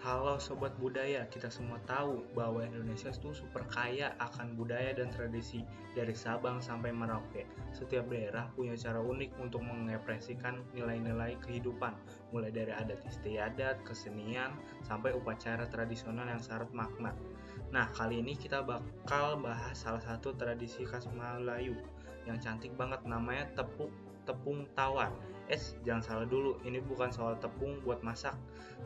Halo Sobat Budaya, kita semua tahu bahwa Indonesia itu super kaya akan budaya dan tradisi dari Sabang sampai Merauke. Setiap daerah punya cara unik untuk mengekspresikan nilai-nilai kehidupan, mulai dari adat istiadat, kesenian, sampai upacara tradisional yang syarat makna. Nah, kali ini kita bakal bahas salah satu tradisi khas Melayu yang cantik banget, namanya tepung tawar. Jangan salah dulu, ini bukan soal tepung buat masak.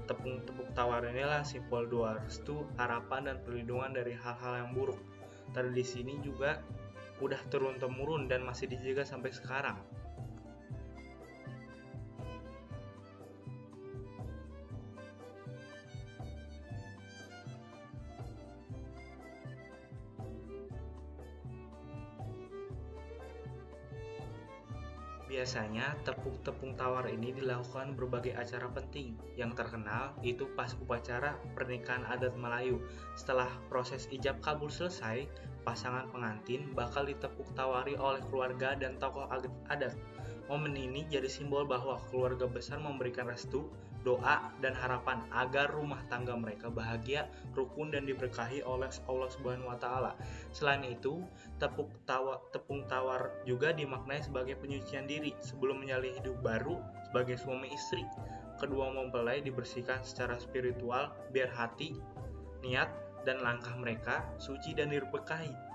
Tepung tawar inilah simbol doa restu, harapan, dan perlindungan dari hal-hal yang buruk. Tradisi ini juga udah turun-temurun dan masih dijaga sampai sekarang. Biasanya tepung tawar ini dilakukan berbagai acara penting. Yang terkenal itu pas upacara pernikahan adat Melayu. Setelah proses ijab kabul selesai, pasangan pengantin bakal ditepuk tawari oleh keluarga dan tokoh adat. Momen ini jadi simbol bahwa keluarga besar memberikan restu, doa, dan harapan agar rumah tangga mereka bahagia, rukun, dan diberkahi oleh Allah Subhanahu wa Ta'ala. Selain itu, tepung tawar juga dimaknai sebagai penyucian diri sebelum menjalani hidup baru sebagai suami istri. Kedua mempelai dibersihkan secara spiritual biar hati, niat, dan langkah mereka suci dan diberkahi.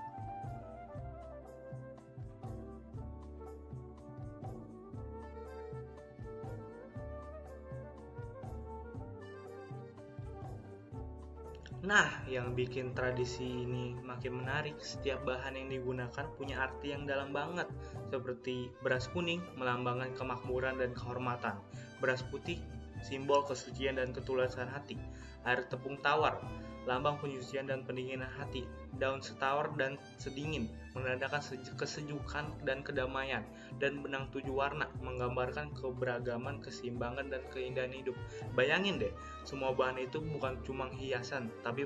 Nah, yang bikin tradisi ini makin menarik, setiap bahan yang digunakan punya arti yang dalam banget, seperti beras kuning melambangkan kemakmuran dan kehormatan, beras putih simbol kesucian dan ketulusan hati, air tepung tawar lambang penyucian dan pendinginan hati, daun setawar dan sedingin menandakan kesejukan dan kedamaian, dan benang 7 warna menggambarkan keberagaman, keseimbangan, dan keindahan hidup. Bayangin deh, semua bahan itu bukan cuma hiasan, tapi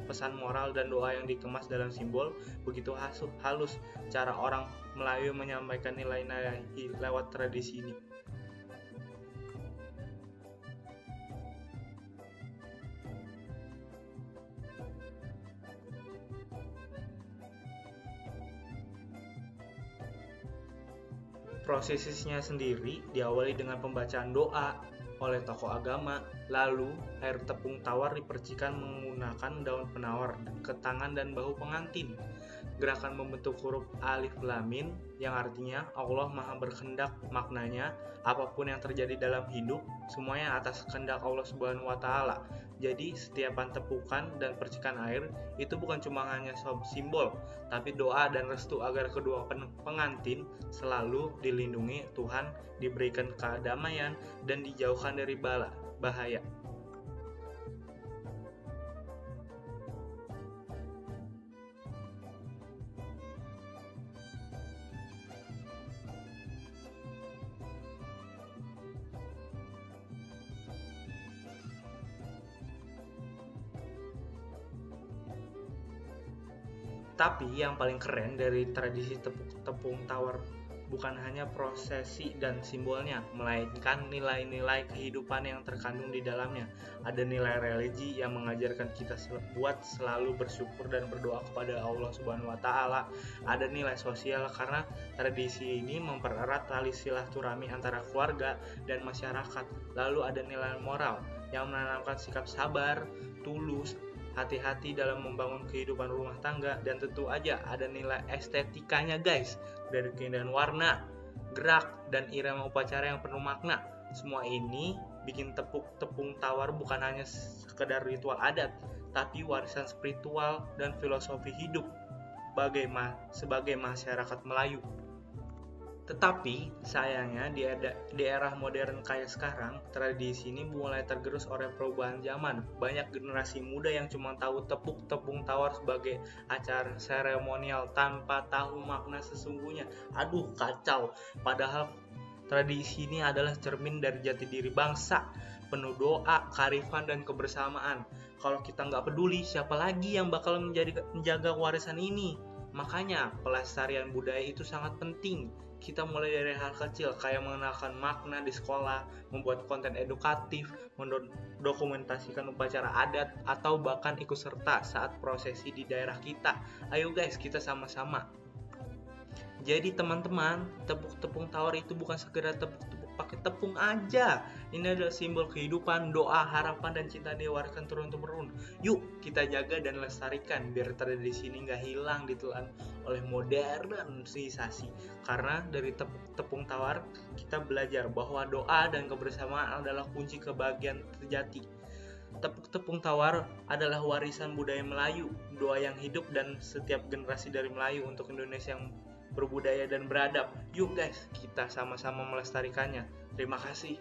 pesan moral dan doa yang dikemas dalam simbol. Begitu halus cara orang Melayu menyampaikan nilai-nilai lewat tradisi ini. Prosesnya sendiri diawali dengan pembacaan doa oleh tokoh agama, lalu air tepung tawar dipercikan menggunakan daun penawar ke tangan dan bahu pengantin. Gerakan membentuk huruf alif lam mim yang artinya Allah Maha berkehendak, maknanya apapun yang terjadi dalam hidup semuanya atas kehendak Allah Subhanahu wa Ta'ala. Jadi setiapan tepukan dan percikan air itu bukan cuma hanya simbol, tapi doa dan restu agar kedua pengantin selalu dilindungi Tuhan, diberikan kedamaian, dan dijauhkan dari bahaya. Tapi yang paling keren dari tradisi tepung tawar bukan hanya prosesi dan simbolnya, melainkan nilai-nilai kehidupan yang terkandung di dalamnya. Ada nilai religi yang mengajarkan kita buat selalu bersyukur dan berdoa kepada Allah Subhanahu wa Ta'ala. Ada nilai sosial karena tradisi ini mempererat tali silaturahmi antara keluarga dan masyarakat. Lalu ada nilai moral yang menanamkan sikap sabar, tulus, hati-hati dalam membangun kehidupan rumah tangga, dan tentu aja ada nilai estetikanya guys, dari keindahan warna, gerak, dan irama upacara yang penuh makna. Semua ini bikin tepung tawar bukan hanya sekedar ritual adat, tapi warisan spiritual dan filosofi hidup sebagai masyarakat Melayu. Tetapi sayangnya di era modern kayak sekarang, tradisi ini mulai tergerus oleh perubahan zaman. Banyak generasi muda yang cuma tahu tepung tawar sebagai acara seremonial tanpa tahu makna sesungguhnya. Aduh, kacau. Padahal tradisi ini adalah cermin dari jati diri bangsa, penuh doa, kearifan, dan kebersamaan. Kalau kita nggak peduli, siapa lagi yang bakal menjaga warisan ini? Makanya pelestarian budaya itu sangat penting. kita mulai dari hal kecil kayak mengenalkan makna di sekolah, membuat konten edukatif, mendokumentasikan upacara adat, atau bahkan ikut serta saat prosesi di daerah kita. Ayo guys, kita sama-sama. Jadi teman-teman, tepung tawar itu bukan sekedar tepuk-tepuk pakai tepung aja. Ini adalah simbol kehidupan, doa, harapan, dan cinta diwariskan turun-temurun. Yuk kita jaga dan lestarikan biar tradisi ini nggak hilang ditelan oleh modernisasi. Karena dari tepung tawar kita belajar bahwa doa dan kebersamaan adalah kunci kebahagiaan terjadi. Tepung tawar adalah warisan budaya Melayu, doa yang hidup dan setiap generasi dari Melayu untuk Indonesia yang berbudaya dan beradab. Yuk guys, kita sama-sama melestarikannya. Terima kasih.